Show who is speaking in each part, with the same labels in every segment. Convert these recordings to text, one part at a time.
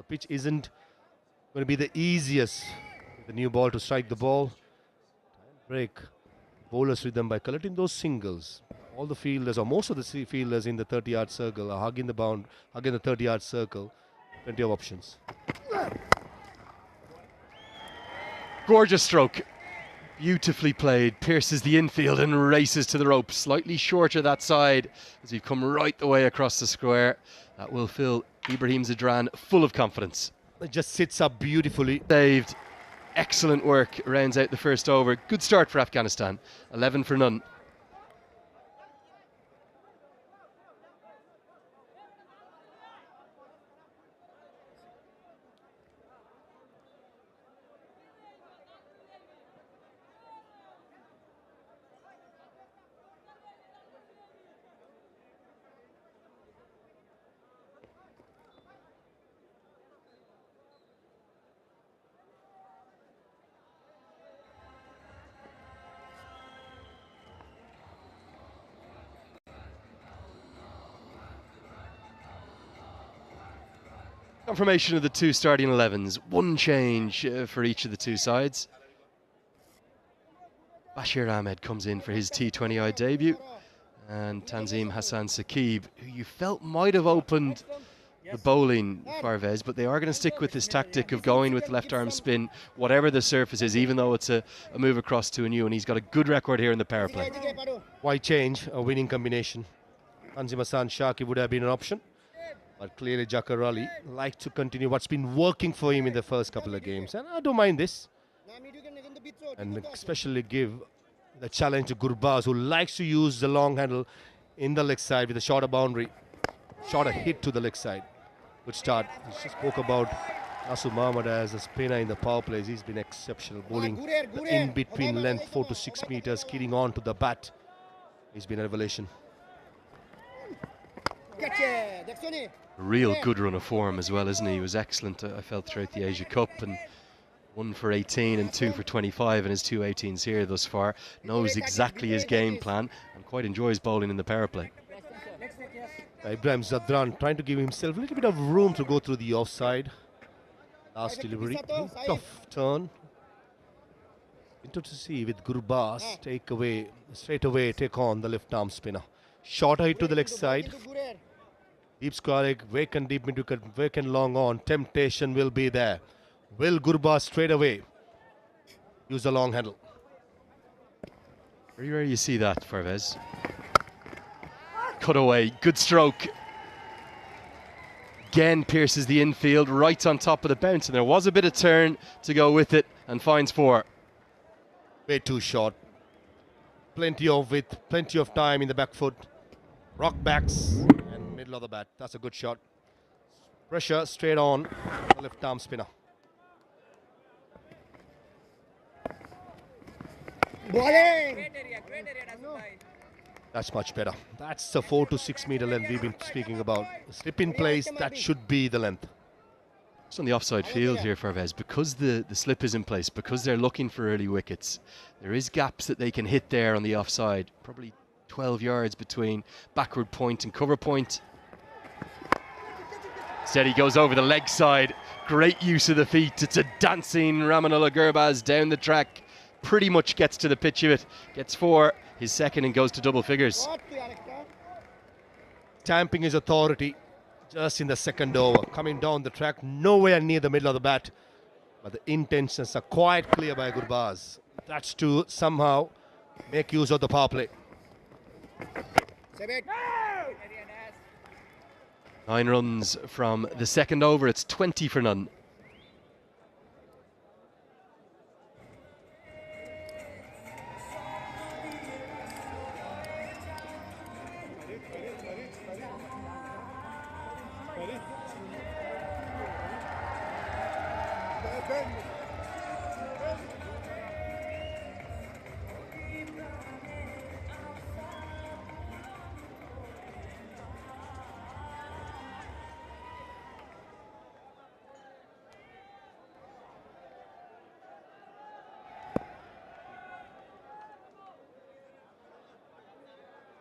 Speaker 1: pitch isn't going to be the easiest. The new ball to strike the ball. Break bowler's rhythm by collecting those singles. All the fielders, or most of the fielders in the 30-yard circle are hugging the 30-yard circle. Plenty of options.
Speaker 2: Gorgeous stroke. Beautifully played. Pierces the infield and races to the rope. Slightly shorter that side as we've come right the way across the square. That will fill Ibrahim Zidran full of confidence.
Speaker 1: It just sits up beautifully.
Speaker 2: Saved. Excellent work. Rounds out the first over. Good start for Afghanistan. 11 for none. Confirmation of the two starting 11s. One change for each of the two sides. Bashir Ahmed comes in for his T20I debut. And Tanzim Hassan Saqib, who you felt might have opened the bowling, Farvez, but they are going to stick with this tactic of going with left arm spin, whatever the surface is, even though it's a move across to a new, and he's got a good record here in the power play.
Speaker 1: Why change a winning combination? Tanzim Hassan Saqib would have been an option. But clearly Jakar Ali likes to continue what's been working for him in the first couple of games. And I don't mind this. And especially give the challenge to Gurbaz, who likes to use the long handle in the leg side with a shorter boundary. Shorter hit to the leg side. Good start. We just spoke about Nasu Mohammed as a spinner in the power plays. He's been exceptional, bowling the in-between length 4 to 6 meters, skidding on to the bat. He's been a revelation.
Speaker 2: A real good run of form as well, isn't he? He was excellent, I felt, throughout the Asia Cup, and 1 for 18 and 2 for 25 in his 2 18s here thus far. Knows exactly his game plan and quite enjoys bowling in the power play.
Speaker 1: Ibrahim Zidran trying to give himself a little bit of room to go through the offside. Last delivery, tough turn. Interesting to see with Gurbaz straight away take on the left arm spinner. Shorter hit to the leg side. Deep square leg, vacant deep mid wicket, vacant long on. Temptation will be there. Will Gurbaz straight away use the long handle?
Speaker 2: Very rare you see that, Farvez. Cut away, good stroke. Again pierces the infield right on top of the bounce, and there was a bit of turn to go with it, and finds 4.
Speaker 1: Way too short. Plenty of width, plenty of time in the back foot. Rock backs and middle of the bat. That's a good shot. Pressure straight on the left arm spinner. That's much better. That's the 4 to 6 meter length we've been speaking about. Slip in place, that should be the length.
Speaker 2: It's on the offside field here, Farvez, because the slip is in place, because they're looking for early wickets. There is gaps that they can hit there on the offside. Probably 12 yards between backward point and cover point. Instead he goes over the leg side. Great use of the feet. It's a dancing Ramanullah Gurbaz down the track. Pretty much gets to the pitch of it. Gets 4, his second, and goes to double figures.
Speaker 1: Stamping his authority just in the second over. Coming down the track, nowhere near the middle of the bat. But the intentions are quite clear by Gurbaz. That's to somehow make use of the power play.
Speaker 2: 9 runs from the second over. It's 20 for none.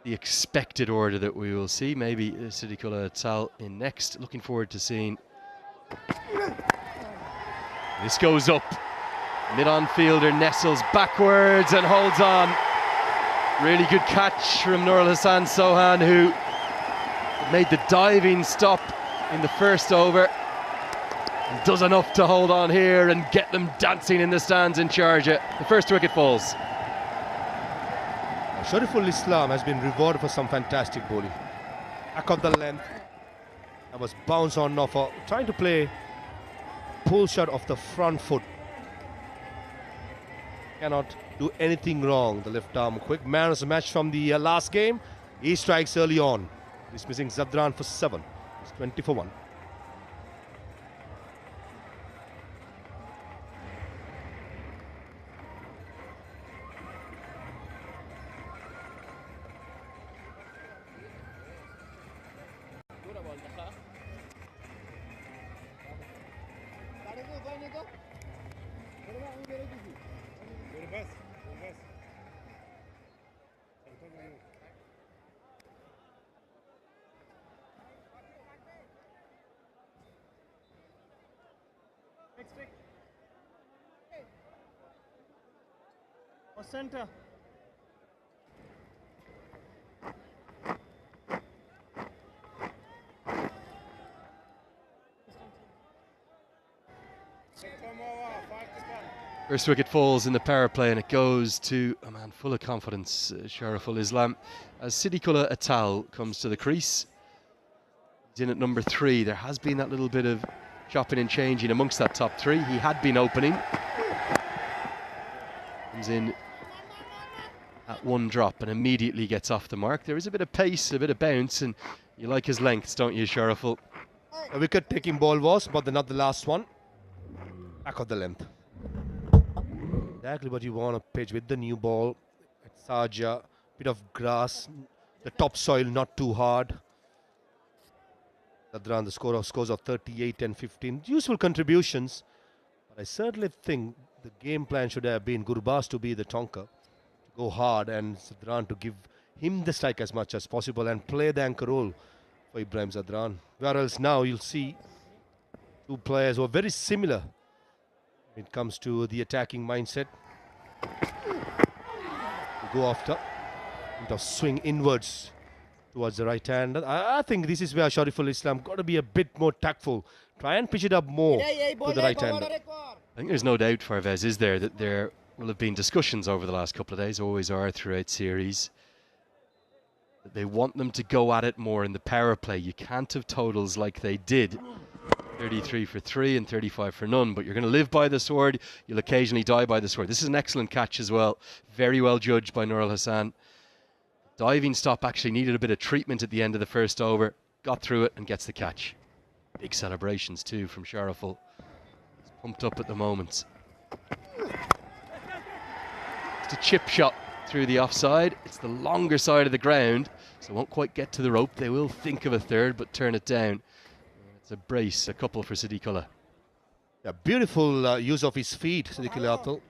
Speaker 2: The expected order that we will see, maybe Siddiqullah Tal in next. Looking forward to seeing This goes up. Mid-on fielder nestles backwards and holds on. Really good catch from Nurul Hassan Sohan, who made the diving stop in the first over. And does enough to hold on here and get them dancing in the stands in Sharjah. The first wicket falls.
Speaker 1: Shariful Islam has been rewarded for some fantastic bowling. Back of the length. That was bounce on off, trying to play pull shot off the front foot. Cannot do anything wrong. The left arm quick. Man of the match from the last game. He strikes early on. Dismissing Zadran for 7. It's 20 for 1.
Speaker 3: Center.
Speaker 2: First wicket falls in the power play, and it goes to a man full of confidence, Shariful Islam, as Siddiqullah Atal comes to the crease. He's in at number 3. There has been that little bit of chopping and changing amongst that top 3. He had been opening. Comes in at 1 drop and immediately gets off the mark. There is a bit of pace, a bit of bounce, and you like his lengths, don't you, Shariful?
Speaker 1: A wicket-taking ball was, but not the last one. Back of the length. Exactly what you want to pitch with the new ball. At Sharjah, bit of grass, the topsoil not too hard. Zadran, the scores of 38 and 15. Useful contributions, but I certainly think the game plan should have been Gurbaz to be the tonker, to go hard, and Zadran to give him the strike as much as possible and play the anchor role for Ibrahim Zadran. Whereas now you'll see two players who are very similar when it comes to the attacking mindset. Go after, swing inwards towards the right hand. I think this is where Shariful Islam got to be a bit more tactful. Try and pitch it up more to the right hand.
Speaker 2: I think there's no doubt, Farvez, is there, that there will have been discussions over the last couple of days, always are throughout series, that they want them to go at it more in the power play. You can't have totals like they did. 33 for 3 and 35 for none, but you're going to live by the sword. You'll occasionally die by the sword. This is an excellent catch as well. Very well judged by Nurul Hassan. Diving stop actually needed a bit of treatment at the end of the first over. Got through it and gets the catch. Big celebrations too from Shariful. He's pumped up at the moment. It's a chip shot through the offside. It's the longer side of the ground, so won't quite get to the rope. They will think of a third, but turn it down. It's a brace, a couple for Siddiqullah.
Speaker 1: Yeah, beautiful use of his feet, Siddiqullah Atal.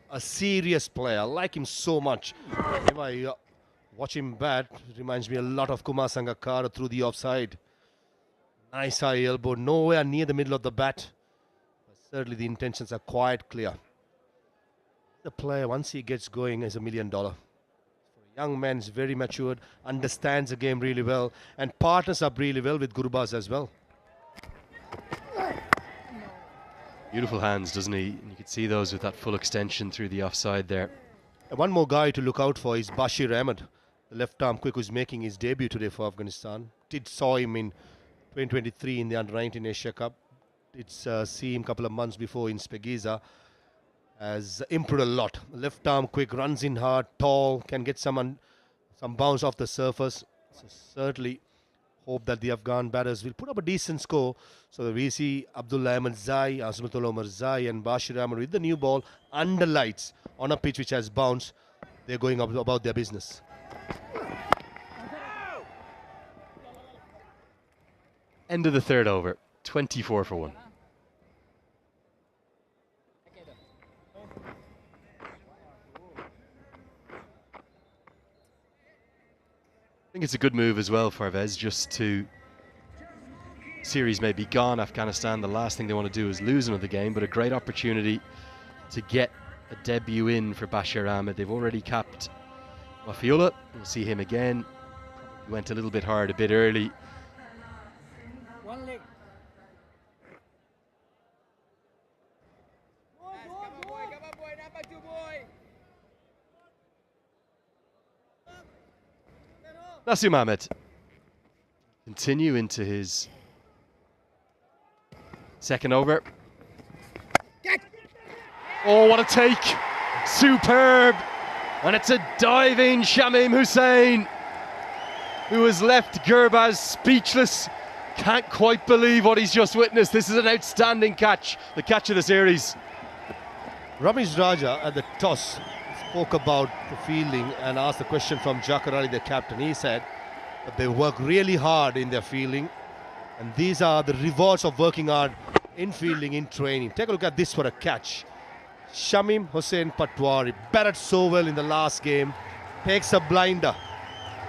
Speaker 1: A serious player. I like him so much. If I watch him bat, it reminds me a lot of Kumar Sangakkara through the offside. Nice high elbow, nowhere near the middle of the bat. But certainly the intentions are quite clear. The player, once he gets going, is $1 million. For a young man, is very matured, understands the game really well, and partners up really well with Gurbaz as well.
Speaker 2: Beautiful hands, doesn't he? And you can see those with that full extension through the offside there.
Speaker 1: One more guy to look out for is Bashir Ahmed, the left arm quick, who's making his debut today for Afghanistan. Did saw him in 2023 in the Under-19 Asia Cup. Did see him a couple of months before in Spegiza. Has improved a lot. Left arm quick, runs in hard, tall, can get some bounce off the surface. So certainly hope that the Afghan batters will put up a decent score. So we see Abdullah Ahmed Zai, Azmatul Omar Zai and Bashir Ahmed with the new ball under lights on a pitch which has bounced. They're going about their business.
Speaker 2: End of the third over, 24 for 1. I think it's a good move as well, Farvez, just to series may be gone, Afghanistan, the last thing they want to do is lose another game, but a great opportunity to get a debut in for Bashir Ahmed. They've already capped Wafiola. We'll see him again. He went a little bit hard a bit early.
Speaker 3: One leg.
Speaker 2: Nasim Ahmed continue into his second over. Oh, what a take! Superb! And it's a diving Shamim Hussain, who has left Gurbaz speechless. Can't quite believe what he's just witnessed. This is an outstanding catch, the catch of the series.
Speaker 1: Ramesh Raja at the toss spoke about the fielding and asked the question from Jakar Ali, the captain. He said that they work really hard in their fielding, and these are the rewards of working hard in fielding, in training. Take a look at this for a catch. Shamim Hussain Patwari batted so well in the last game, takes a blinder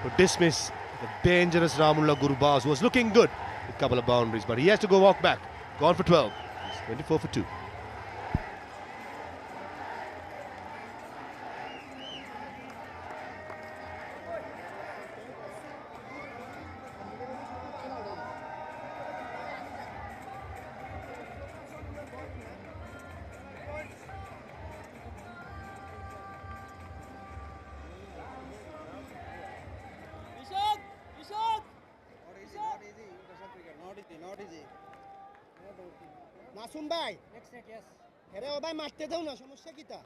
Speaker 1: to dismiss the dangerous Ramullah Gurbaz, who was looking good with a couple of boundaries, but he has to go walk back. Gone for 12. He's 24 for 2.
Speaker 4: Masum ভাই
Speaker 3: Next net, yes.
Speaker 4: আরে ও ভাই মারতে দাও না, সমস্যা কিটা?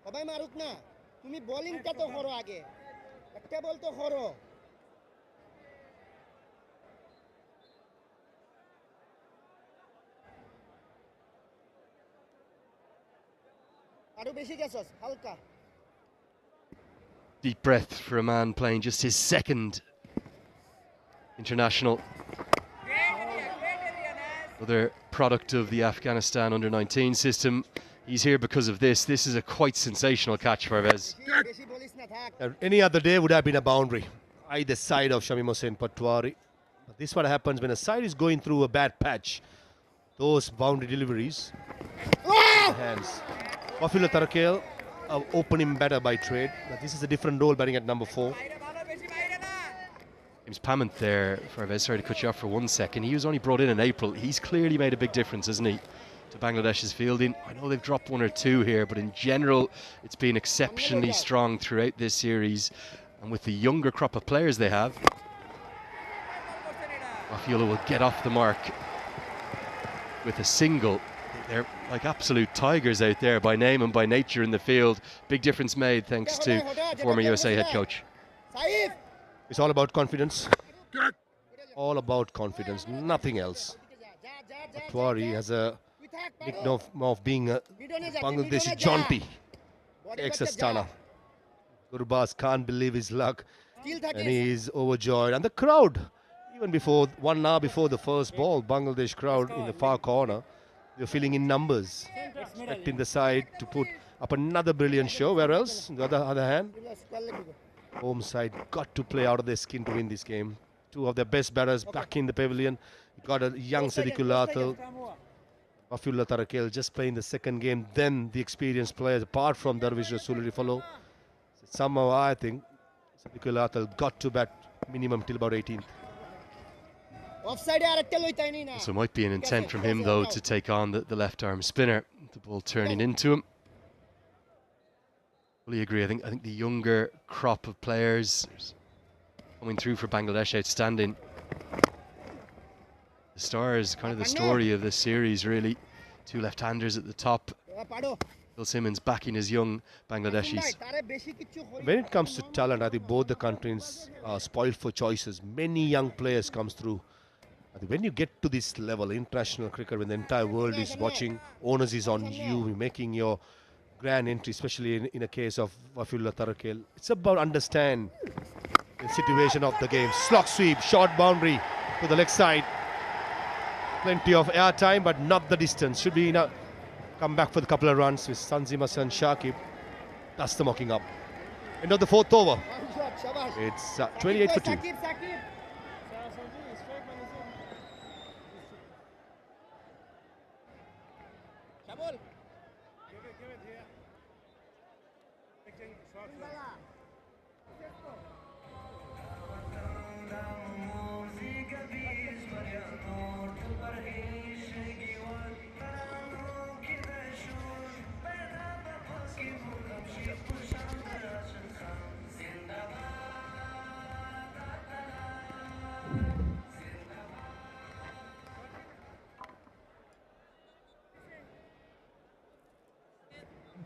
Speaker 4: ও ভাই মারুক না, তুমি বোলিংটা তো করো আগে, একটা বল তো করো। আরো বেশি গেছস, হালকা।
Speaker 2: Deep breath for a man playing just his second international. Another product of the Afghanistan under-19 system. He's here because of this. This is a quite sensational catch, Parvez.
Speaker 4: বেশি বলিস না, থাক।
Speaker 1: Any other day would have been a boundary, either side of Shamim Hussain Patwari. But this is what happens when a side is going through a bad patch. Those boundary deliveries, hands. Wafila Tarakel open him better by trade, but this is a different role batting at number 4.
Speaker 2: James Pamant there, Parvez, sorry to cut you off for 1 second. He was only brought in April. He's clearly made a big difference, hasn't he, to Bangladesh's fielding. I know they've dropped 1 or 2 here, but in general, it's been exceptionally strong throughout this series. And with the younger crop of players they have, Wafiola will get off the mark with a single. They're like absolute tigers out there by name and by nature in the field. Big difference made thanks to former USA head coach.
Speaker 4: Saif
Speaker 1: It's all about confidence. All about confidence, nothing else. Patwari has a nickname of being a Bangladeshi jaunty ex-Astana. Gurbaz can't believe his luck, and he is overjoyed. And the crowd, even before 1 hour before the first ball, Bangladesh crowd in the far corner, they're filling in numbers, expecting the side to put up another brilliant show. Where else? On the other hand, home side got to play out of their skin to win this game. 2 of their best batters back in the pavilion. You got a young Sadiqul Atal, Wafiola Tarakel just playing the second game. Then the experienced players, apart from Darvish Rasooli, follow. Somehow I think Sadiqul Atal got to bat minimum till about 18th.
Speaker 4: অফসাইডে আরেকটা লইতাই নি না।
Speaker 2: So it might be an intent from him, though, to take on the left arm spinner. The ball turning into him. Fully agree. I think the younger crop of players coming through for Bangladesh outstanding. The stars, kind of the story of this series, really. 2 left-handers at the top.
Speaker 4: পারো
Speaker 2: Phil Simmons backing his young Bangladeshis.
Speaker 4: তারে বেশি কিছু হই
Speaker 1: When it comes to talent, I think both the countries are spoiled for choices. Many young players comes through. I think when you get to this level, international cricket, when the entire world is watching, onus is on you, making your grand entry, especially in a case of Wafiola Tarakel. It's about understand the situation of the game. Slog sweep, short boundary to the leg side. Plenty of air time, but not the distance. Should be enough. Come back for the couple of runs with Tanzim Hassan Shakib. That's the mocking up. End of the 4th over. It's 28 for 2.
Speaker 4: Shakib Shakib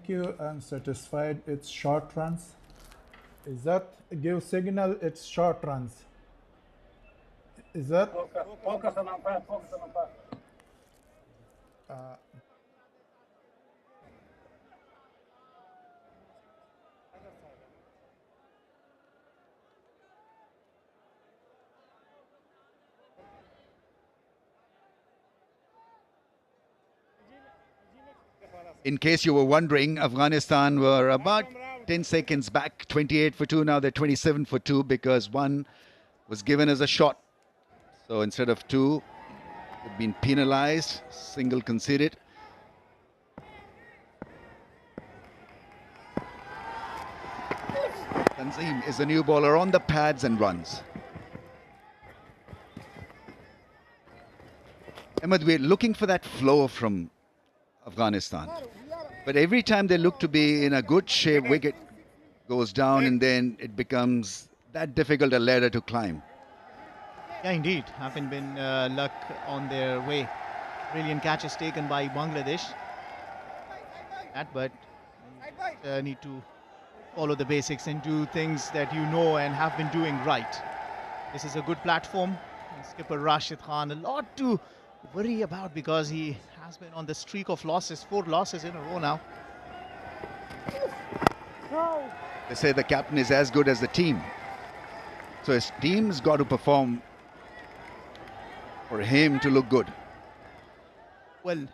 Speaker 5: Thank you. I'm satisfied. It's short runs. Is that give signal? It's short runs. Is that?
Speaker 6: In case you were wondering, Afghanistan were about 10 seconds back, 28 for 2. Now they're 27 for 2 because one was given as a shot. So instead of 2, they've been penalized, single conceded. Tanzim is the new bowler on the pads and runs. Ahmed, we're looking for that flow from Afghanistan. But every time they look to be in a good shape, wicket goes down and then it becomes that difficult a ladder to climb.
Speaker 7: Yeah, indeed. Haven't been luck on their way. Brilliant catches taken by Bangladesh. But need to follow the basics and do things that you know and have been doing right. This is a good platform. Skipper Rashid Khan, a lot to worry about because he has been on the streak of losses, 4 losses in a row now.
Speaker 6: They say the captain is as good as the team. So his team's got to perform for him to look good.
Speaker 7: Well,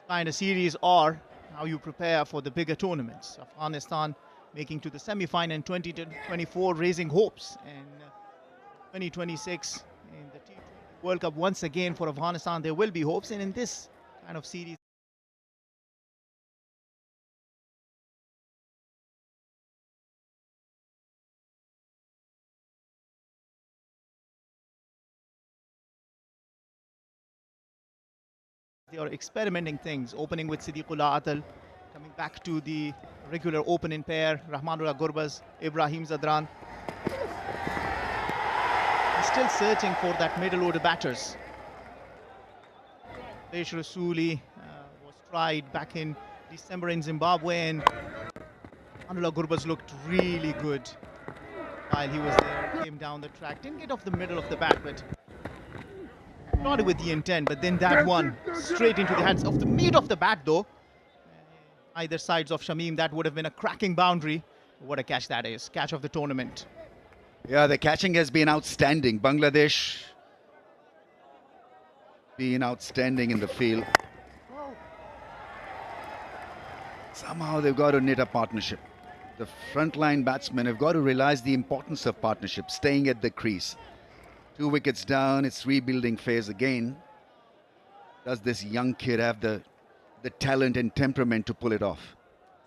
Speaker 7: kind of series are how you prepare for the bigger tournaments. Afghanistan making to the semi-final in 2024, raising hopes. And 2026 in the T20 World Cup once again for Afghanistan, there will be hopes. And in this kind of series, they are experimenting things, opening with Siddiqullah Atal, coming back to the regular opening pair, Rahmanullah Gurbaz, Ibrahim Zadran. He's still searching for that middle order batters. Desh Rasuli was tried back in December in Zimbabwe, and Rahmanullah Gurbaz looked really good while he was there, came down the track, didn't get off the middle of the bat, but not with the intent, but then that one straight into the hands of the meat of the bat though. Either sides of Shamim, that would have been a cracking boundary. What a catch that is, catch of the tournament.
Speaker 6: Yeah, the catching has been outstanding. Bangladesh being outstanding in the field. Somehow they've got to knit a partnership. The frontline batsmen have got to realize the importance of partnership, staying at the crease. 2 wickets down, it's rebuilding phase again. Does this young kid have the talent and temperament to pull it off?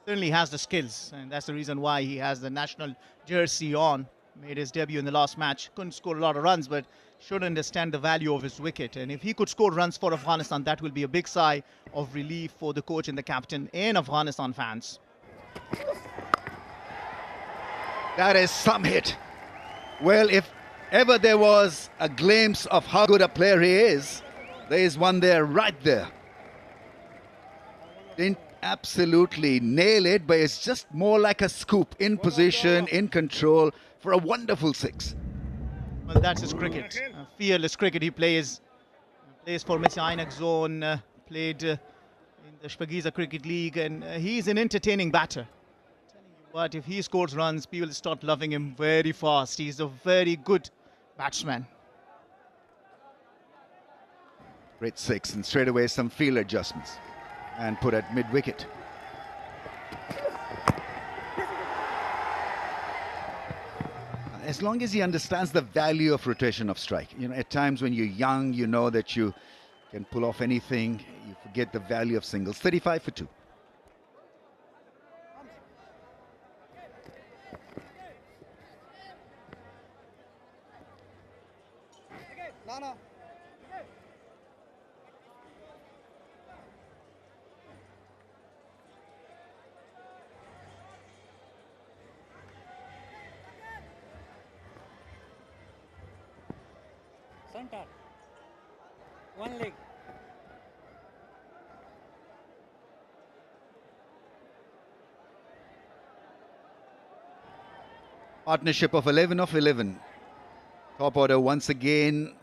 Speaker 7: Certainly has the skills, and that's the reason why he has the national jersey on. Made his debut in the last match. Couldn't score a lot of runs, but should understand the value of his wicket. And if he could score runs for Afghanistan, that will be a big sigh of relief for the coach and the captain and Afghanistan fans.
Speaker 6: That is some hit. Well, if ever there was a glimpse of how good a player he is, there is one there, right there. Didn't absolutely nail it, but it's just more like a scoop, in position, in control, for a wonderful 6.
Speaker 7: Well, that's his cricket. Fearless cricket he plays. Plays for Messianic Zone, played in the Shpagiza Cricket League, and he's an entertaining batter. But if he scores runs, people start loving him very fast. He's a very good batsman.
Speaker 6: Great 6, and straight away some field adjustments and put at mid-wicket. As long as he understands the value of rotation of strike. You know, at times when you're young, you know that you can pull off anything. If get the value of singles. 35 for 2.
Speaker 4: না না
Speaker 3: Center. One leg.
Speaker 6: Partnership of 11 of 11. Top order once again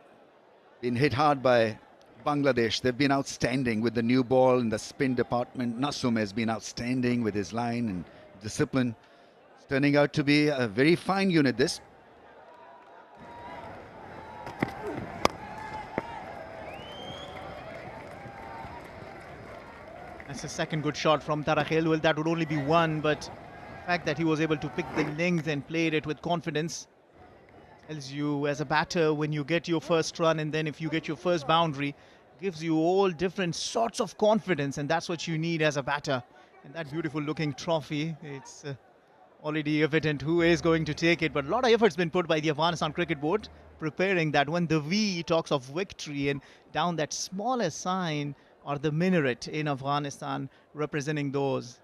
Speaker 6: been hit hard by Bangladesh. They've been outstanding with the new ball in the spin department. Nasum has been outstanding with his line and discipline. It's turning out to be a very fine unit, this.
Speaker 7: That's the second good shot from Tarakhel. Well, that would only be one, but the fact that he was able to pick the length and played it with confidence tells you as a batter, when you get your first run and then if you get your first boundary, gives you all different sorts of confidence, and that's what you need as a batter. And that beautiful looking trophy, it's already evident who is going to take it, but a lot of effort's been put by the Afghanistan Cricket Board preparing that. When the V talks of victory, and down that smaller sign or the minaret in Afghanistan representing those.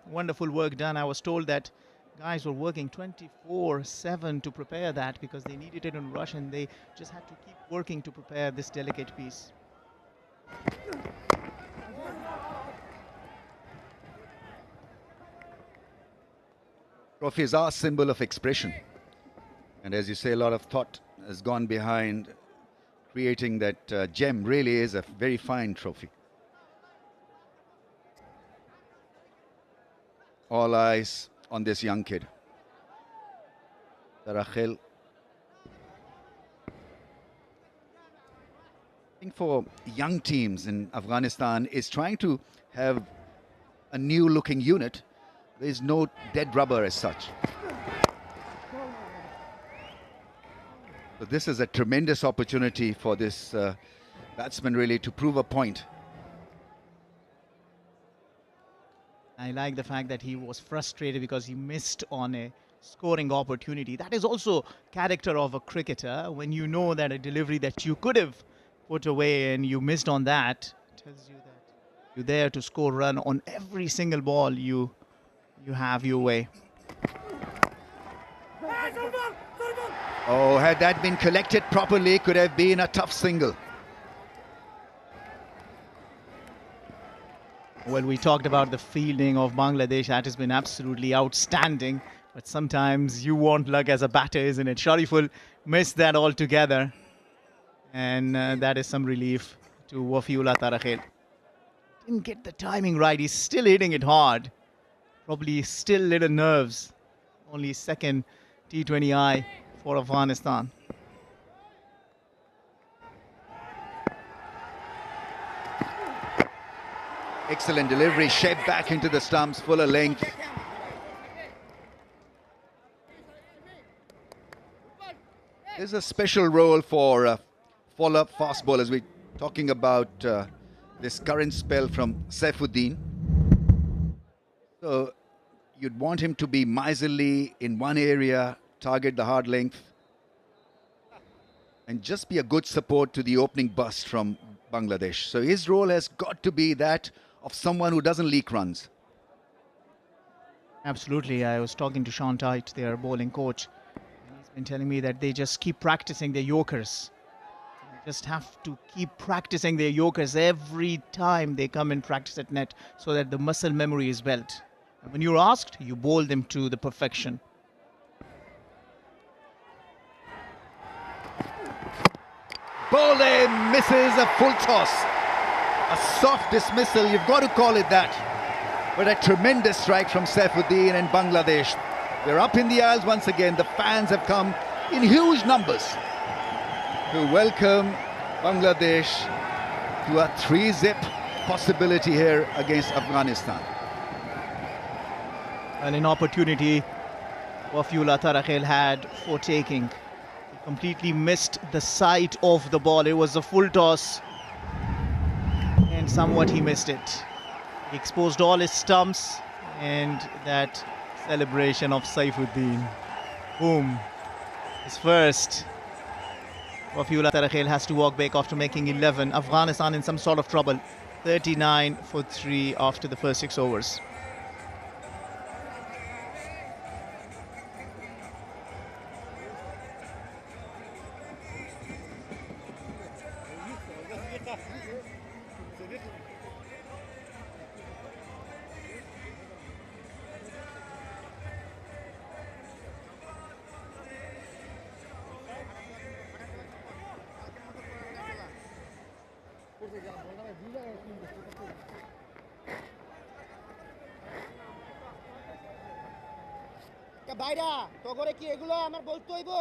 Speaker 7: Wonderful work done. I was told that guys were working 24/7 to prepare that because they needed it in rush, and they just had to keep working to prepare this delicate piece.
Speaker 6: Trophies are a symbol of expression. And as you say, a lot of thought has gone behind creating that gem. Really is a very fine trophy. All eyes on this young kid. Tarakhel. I think for young teams in Afghanistan is trying to have a new looking unit. There is no dead rubber as such. So this is a tremendous opportunity for this batsman really to prove a point.
Speaker 7: I like the fact that he was frustrated because he missed on a scoring opportunity. That is also character of a cricketer. When you know that a delivery that you could have put away and you missed on that, tells you that you're there to score run on every single ball you have your way.
Speaker 6: Oh, had that been collected properly, could have been a tough single.
Speaker 7: Well, we talked about the fielding of Bangladesh. That has been absolutely outstanding. But sometimes you want luck as a batter, isn't it? Shariful missed that altogether. And that is some relief to Wafiullah Tarakhel. Didn't get the timing right. He's still hitting it hard. Probably still little nerves. Only second T20I for Afghanistan.
Speaker 6: Excellent delivery, shed back into the stumps, fuller length. There's a special role for follow-up fast bowlers. We're talking about this current spell from Saifuddin. So you'd want him to be miserly in one area, target the hard length, and just be a good support to the opening burst from Bangladesh. So his role has got to be that of someone who doesn't leak runs.
Speaker 7: Absolutely. I was talking to Sean Tite, their bowling coach, and he's been telling me that they just keep practicing their Yorkers. They just have to keep practicing their Yorkers every time they come and practice at net so that the muscle memory is built. And when you're asked, you bowl them to the perfection.
Speaker 6: Bowley misses a full toss. A soft dismissal, you've got to call it that. But a tremendous strike from Saifuddin and Bangladesh. They're up in the aisles once again. The fans have come in huge numbers to welcome Bangladesh to a 3-zip possibility here against Afghanistan.
Speaker 7: And an opportunity Wafiullah Tarakhel had for taking. He completely missed the sight of the ball. It was a full toss. somewhat he missed it. He exposed all his stumps, and that celebration of Saifuddin. Boom. His first. Wafiullah Tarakhel has to walk back after making 11. Afghanistan in some sort of trouble. 39 for 3 after the first 6 overs.
Speaker 4: বাইরা তো করে কি এগুলো আমার বলতে হইব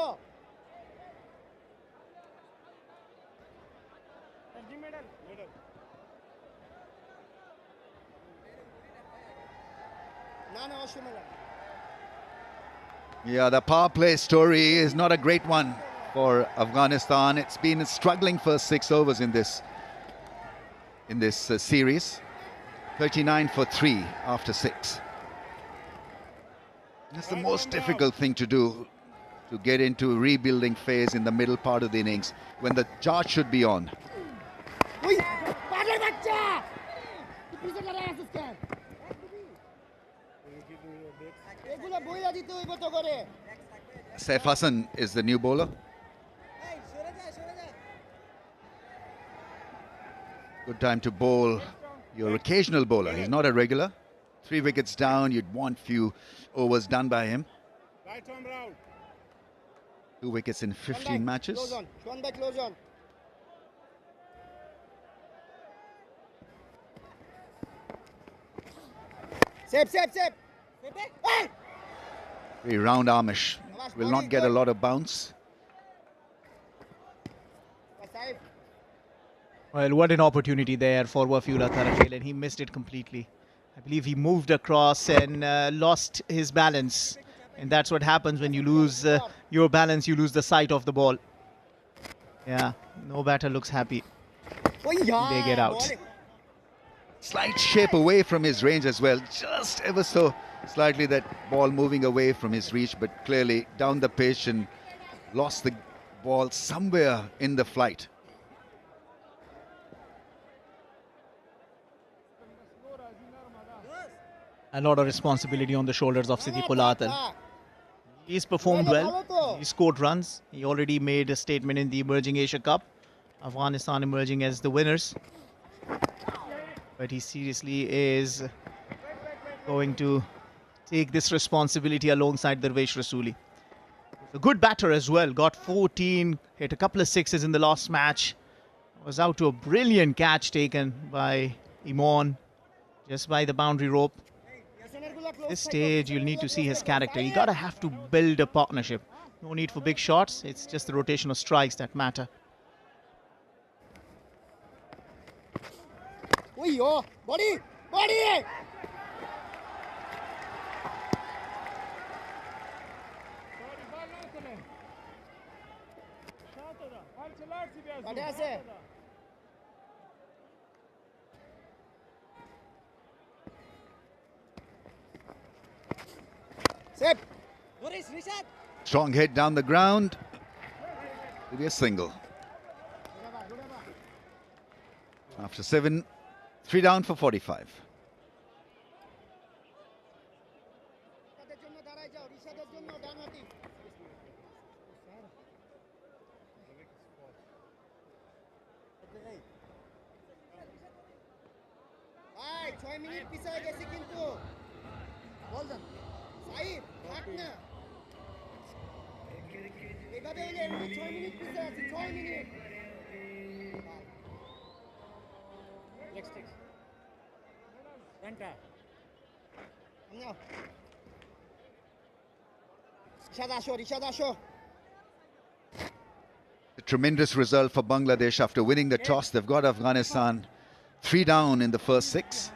Speaker 4: না না অসময়
Speaker 6: Yeah, the power play story is not a great one for Afghanistan. It's been a struggling first 6 overs in this series. 39 for 3 after 6. It's the most difficult thing to do, to get into a rebuilding phase in the middle part of the innings when the charge should be on.
Speaker 4: ওই পাগল বাচ্চা তুই পিছে দাঁড়ায় আছিস কেন এগুলো বইলা দিতে হইব তো করে
Speaker 6: Saif Hassan is the new bowler.
Speaker 4: এই সরে যা
Speaker 6: Good time to bowl your occasional bowler. He's not a regular. 3 wickets down, you'd want few overs done by him. 2 wickets in 15 matches.
Speaker 4: Close on শোন ভাই close on save এই
Speaker 6: Very round armish. Will not get a lot of bounce.
Speaker 4: Saif
Speaker 7: Well, what an opportunity there for Wafiullah Tarakhel, and he missed it completely. I believe he moved across and lost his balance. And that's what happens when you lose your balance, you lose the sight of the ball. Yeah, no batter looks happy. They get out.
Speaker 6: Slight shape away from his range as well. Just ever so slightly that ball moving away from his reach, but clearly down the pitch and lost the ball somewhere in the flight.
Speaker 7: A lot of responsibility on the shoulders of Siti Qulatal. He's performed well. He scored runs. He already made a statement in the Emerging Asia Cup. Afghanistan emerging as the winners. But he seriously is going to take this responsibility alongside Darvesh Rasooli. A good batter as well. Got 14, hit a couple of sixes in the last match. Was out to a brilliant catch taken by Imon, just by the boundary rope. This stage, you'll need to see his character. You gotta have to build a partnership. No need for big shots. It's just the rotation of strikes that matter.
Speaker 4: body! কাটে আছে save
Speaker 6: Strong hit down the ground. It'll be a single. After 7, 3 down for 45.
Speaker 4: তাদের জন্য দাঁড়ায় যাও রিশাদের জন্য ডানহাতি ভাই 6 minute পিছায় গেছি কিন্তু বল দেন সাইদ থাক না এভাবে হইলে এমনি 6 মিনিট পিছায় আছি 6 minute
Speaker 3: Center.
Speaker 4: No. Rishad Asho.
Speaker 6: A tremendous result for Bangladesh after winning the toss. They've got Afghanistan 3 down in the first 6.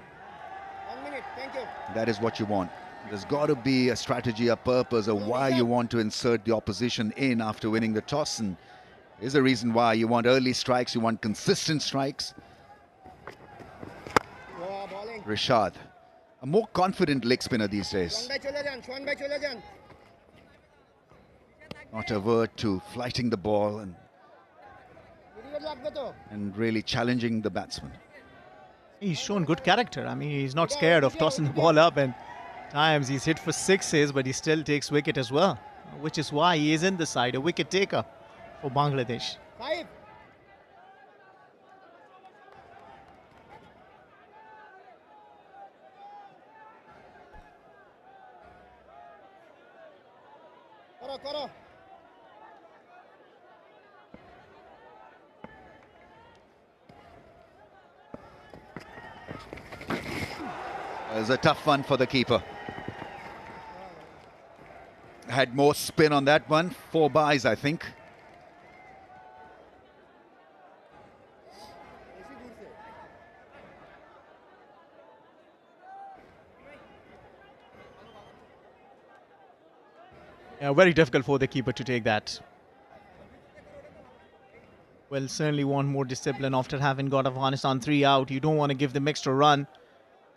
Speaker 4: 1 minute, thank you.
Speaker 6: That is what you want. There's got to be a strategy, a purpose of why you want to insert the opposition in after winning the toss. And there's a reason why. You want early strikes, you want consistent strikes.
Speaker 4: bowling.
Speaker 6: Rishad, a more confident leg spinner these days.
Speaker 4: Shwan bhai chole jaan, Shwan bhai chole jaan.
Speaker 6: Not avert to flighting the ball
Speaker 4: Idiot lagbe to.
Speaker 6: and really challenging the batsman.
Speaker 7: He's shown good character. I mean, he's not scared of tossing the ball up, and times he's hit for sixes, but he still takes wicket as well, which is why he is in the side, a wicket taker for Bangladesh.
Speaker 4: 5. Karo, karo.
Speaker 6: It was a tough one for the keeper. Had more spin on that one. 4 byes, I think.
Speaker 7: Yeah, very difficult for the keeper to take that. Well, certainly want more discipline after having got Afghanistan 3 out. You don't want to give them extra run.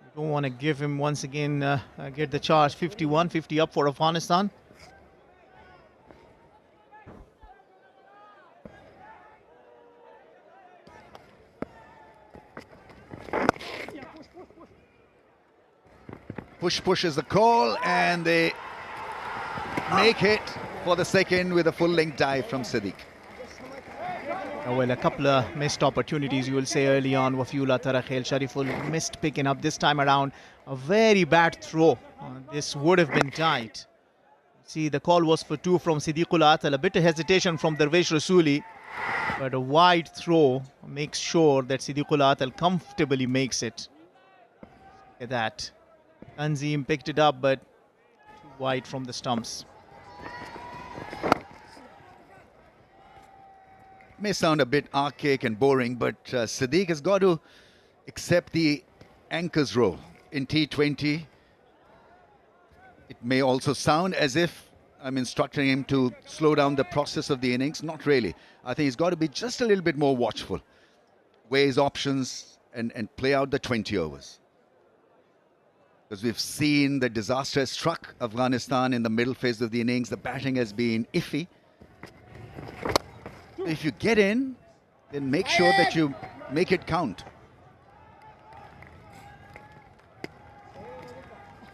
Speaker 7: You don't want to give him once again get the charge. 51, 50 up for Afghanistan.
Speaker 6: Push is the call, and they make it for the second with a full-length dive from Siddiq.
Speaker 7: Well, a couple of missed opportunities, you will say, early on. Wafiullah Tarakhel Shariful missed picking up this time around. A very bad throw. This would have been tight. See, the call was for 2 from Siddiqul Atal. A bit of hesitation from Darvesh Rasuli. But a wide throw makes sure that Siddiqul Atal comfortably makes it. Look at that. Tanzim picked it up, but too wide from the stumps.
Speaker 6: May sound a bit archaic and boring, but Siddiq has got to accept the anchor's role in T20. It may also sound as if I'm instructing him to slow down the process of the innings. Not really. I think he's got to be just a little bit more watchful, weigh his options and play out the 20 overs. Because we've seen the disaster has struck Afghanistan in the middle phase of the innings. The batting has been iffy. If you get in, then make sure that you make it count.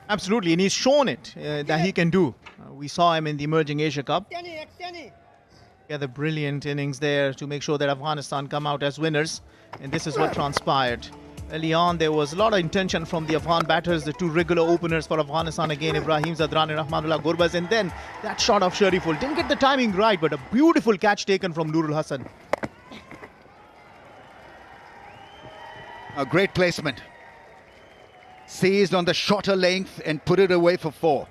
Speaker 7: Absolutely, and he's shown it that he can do. We saw him in the Emerging Asia Cup. Yeah, the brilliant innings there to make sure that Afghanistan come out as winners, and this is what transpired. Early on, there was a lot of intention from the Afghan batters, the 2 regular openers for Afghanistan again, Ibrahim Zadran and Rahmanullah Gurbaz, and then that shot of Shariful. Didn't get the timing right, but a beautiful catch taken from Nurul Hassan.
Speaker 6: A great placement. Seized on the shorter length and put it away for 4.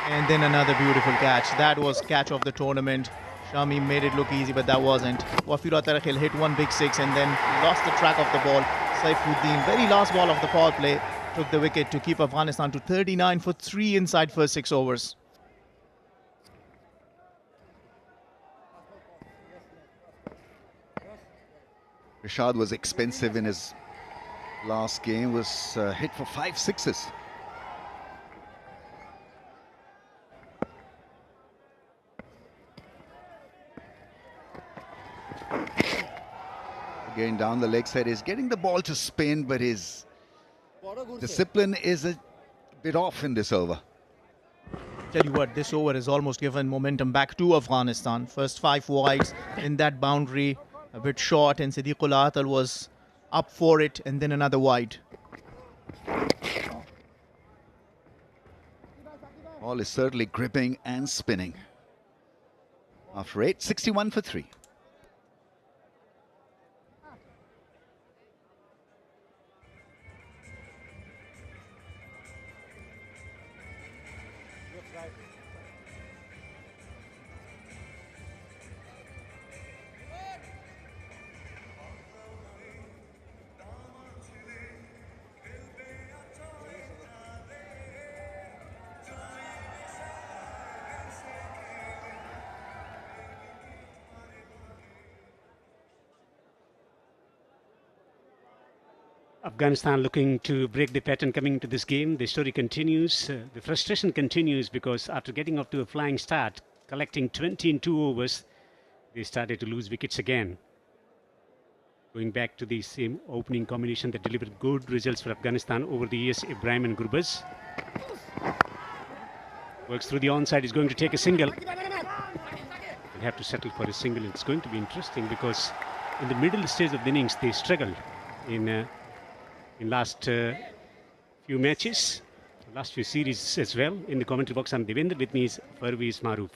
Speaker 7: And then another beautiful catch. That was catch of the tournament. Shami made it look easy, but that wasn't. Wafiullah Tarakhel hit 1 big 6 and then lost the track of the ball. Saifuddin, very last ball of the power play, took the wicket to keep Afghanistan to 39 for 3 inside first 6 overs.
Speaker 6: Rishad was expensive in his last game, was hit for 5 sixes. Again, down the leg side, is getting the ball to spin, but his discipline is a bit off in this over.
Speaker 7: Tell you what, this over has almost given momentum back to Afghanistan. First 5 wides in that boundary, a bit short, and Siddiqul Atal was up for it, and then another wide.
Speaker 6: Ball is certainly gripping and spinning. After 8, 61 for 3.
Speaker 8: Afghanistan looking to break the pattern coming into this game. The story continues. The frustration continues because after getting off to a flying start, collecting 20 in 2 overs, they started to lose wickets again. Going back to the same opening combination that delivered good results for Afghanistan over the years, Ibrahim and Gurbaz. Works through the onside, is going to take a single. They'll have to settle for a single. It's going to be interesting because in the middle stage of the innings, they struggled in last few matches, last few series as well. In the commentary box, and Devendra with me is Parvez Maroof.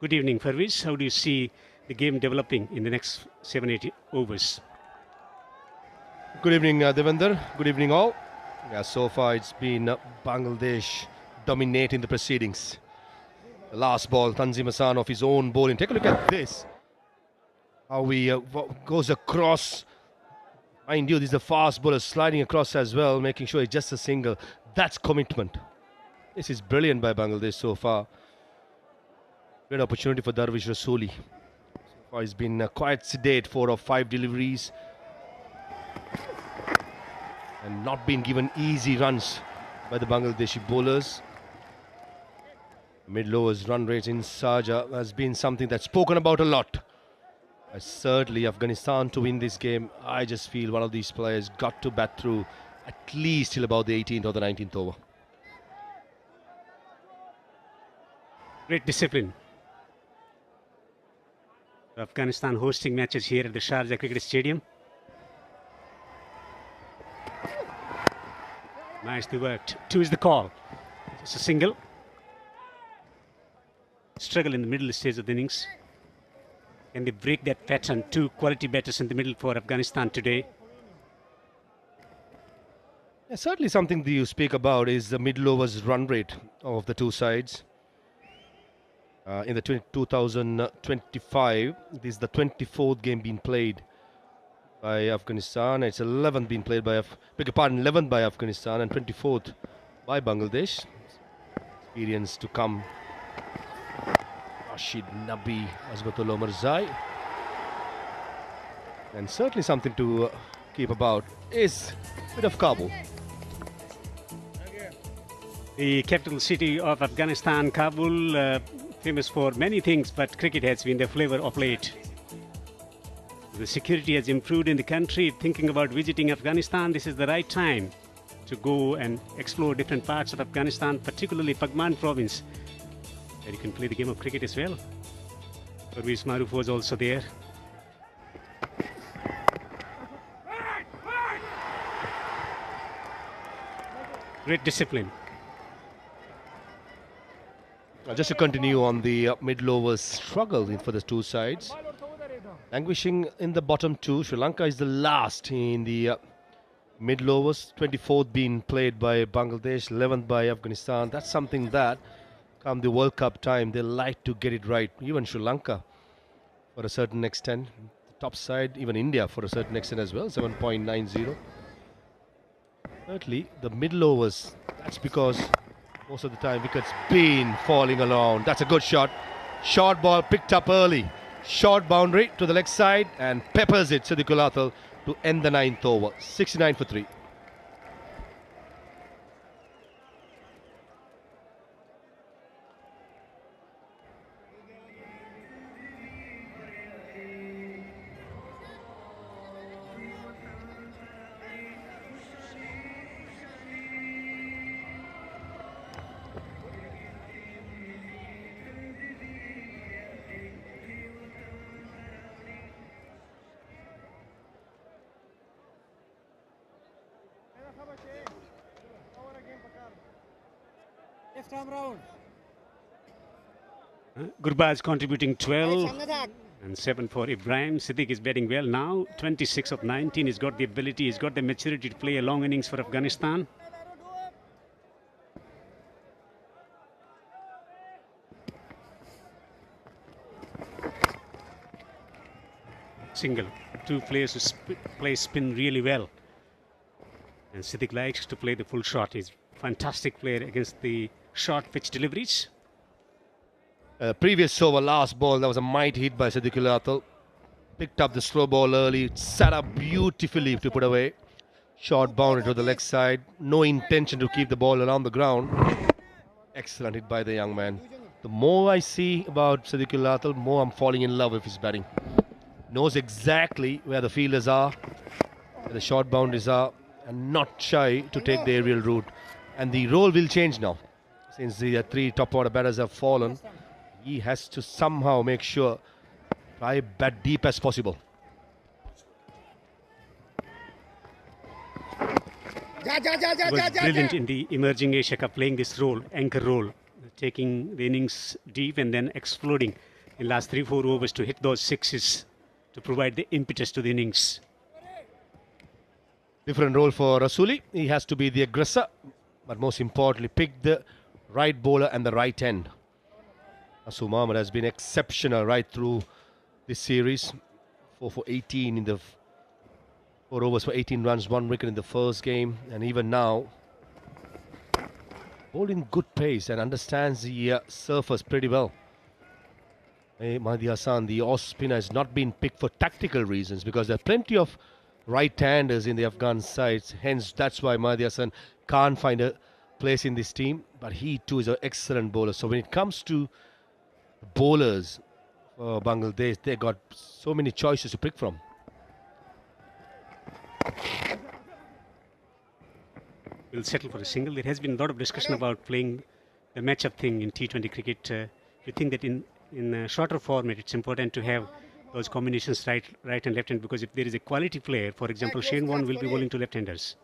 Speaker 8: Good evening, Parvez. How do you see the game developing in the next 7-8 overs?
Speaker 1: Good evening, Devendra. Good evening, all. Yeah, so far it's been Bangladesh dominating the proceedings. The last ball, Tanzim Hassan off his own bowling. Take a look at this. How he goes across. Mind you, this is a fast bowler sliding across as well, making sure it's just a single. That's commitment. This is brilliant by Bangladesh so far. Great opportunity for Darvish Rasooli. So far he's been quite sedate, 4 of 5 deliveries. And not been given easy runs by the Bangladeshi bowlers. Mid-lowers run rates in Sharjah has been something that's spoken about a lot. Certainly Afghanistan to win this game, I just feel one of these players got to bat through at least till about the 18th or the 19th over.
Speaker 8: Great discipline. Afghanistan hosting matches here at the Sharjah Cricket Stadium. Nicely worked. 2 is the call. Just a single. Struggle in the middle stage of the innings. Can they break that pattern? 2 quality batters in the middle for Afghanistan today.
Speaker 1: Yeah, certainly something that you speak about is the middle overs run rate of the two sides. In the 2025, this is the 24th game being played by Afghanistan. It's 11th being played by, 11th by Afghanistan and 24th by Bangladesh. Experience to come. Rashid Nabi, Azmatullah Marzai. And certainly something to keep about is a bit of Kabul.
Speaker 8: The capital city of Afghanistan, Kabul, famous for many things, but cricket has been the flavor of late. The security has improved in the country. Thinking about visiting Afghanistan, this is the right time to go and explore different parts of Afghanistan, particularly Pagman province, where you can play the game of cricket as well. Parvez Maroof was also there. Great discipline.
Speaker 1: Just to continue on the middle overs struggle for the two sides. Languishing in the bottom 2. Sri Lanka is the last in the middle overs. 24th being played by Bangladesh, 11th by Afghanistan. That's something that come the World Cup time, they like to get it right. Even Sri Lanka for a certain extent. The top side, even India for a certain extent as well, 7.90. Thirdly, the middle overs, that's because most of the time wickets been falling along. That's a good shot. Short ball picked up early. Short boundary to the leg side and peppers it Siddiqul Athal to end the 9th over. 69 for 3.
Speaker 3: Left arm round.
Speaker 8: Gurbaz contributing 12
Speaker 4: সামনে থাক
Speaker 8: and 7 for Ibrahim. Siddiq is batting well now. 26 of 19. He's got the ability, he's got the maturity to play a long innings for Afghanistan. Single. 2 players who play spin really well. And Siddiq likes to play the full shot. He's a fantastic player against the short pitch deliveries.
Speaker 1: Previous over, last ball, that was a mighty hit by Siddiqul Athal. Picked up the slow ball early, sat up beautifully to put away. Short boundary to the leg side. No intention to keep the ball around the ground. Excellent hit by the young man. The more I see about Siddiqui Lathal, more I'm falling in love with his batting. Knows exactly where the fielders are, where the short boundaries are, and not shy to take the aerial route. And the role will change now. Since the three top order batters have fallen, he has to somehow make sure try bat deep as possible.
Speaker 8: He was brilliant in the emerging Asia Cup, playing this role, anchor role, taking the innings deep and then exploding in last 3-4 overs to hit those sixes to provide the impetus to the innings.
Speaker 1: Different role for Rasuli. He has to be the aggressor, but most importantly, pick the right bowler and the right end. Asu Mohammed has been exceptional right through this series. 4 for 18 in the 4 overs for 18 runs, 1 wicket in the first game, and even now bowling good pace and understands the surface pretty well. Mahdi Hassan, the off spinner, has not been picked for tactical reasons because there are plenty of right-handers in the Afghan sides. Hence, that's why Mahdi Hassan can't find a place in this team. But he too is an excellent bowler. So when it comes to bowlers for Bangladesh, they got so many choices to pick from.
Speaker 8: Will settle for a single. There has been a lot of discussion about playing the matchup thing in T20 cricket. We think that in a shorter format, it's important to have those combinations right and left hand, because if there is a quality player, for example, Shane Warne will be bowling to left-handers.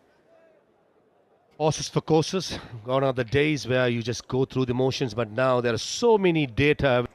Speaker 1: Horses for courses. Gone are the days where you just go through the motions, but now there are so many data.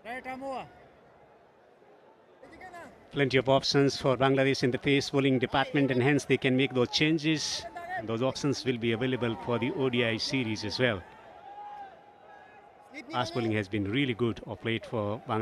Speaker 3: Right, Amua.
Speaker 8: Plenty of options for Bangladesh in the pace bowling department, and hence they can make those changes. And those options will be available for the ODI series as well. Fast bowling has been really good of late for Bangladesh.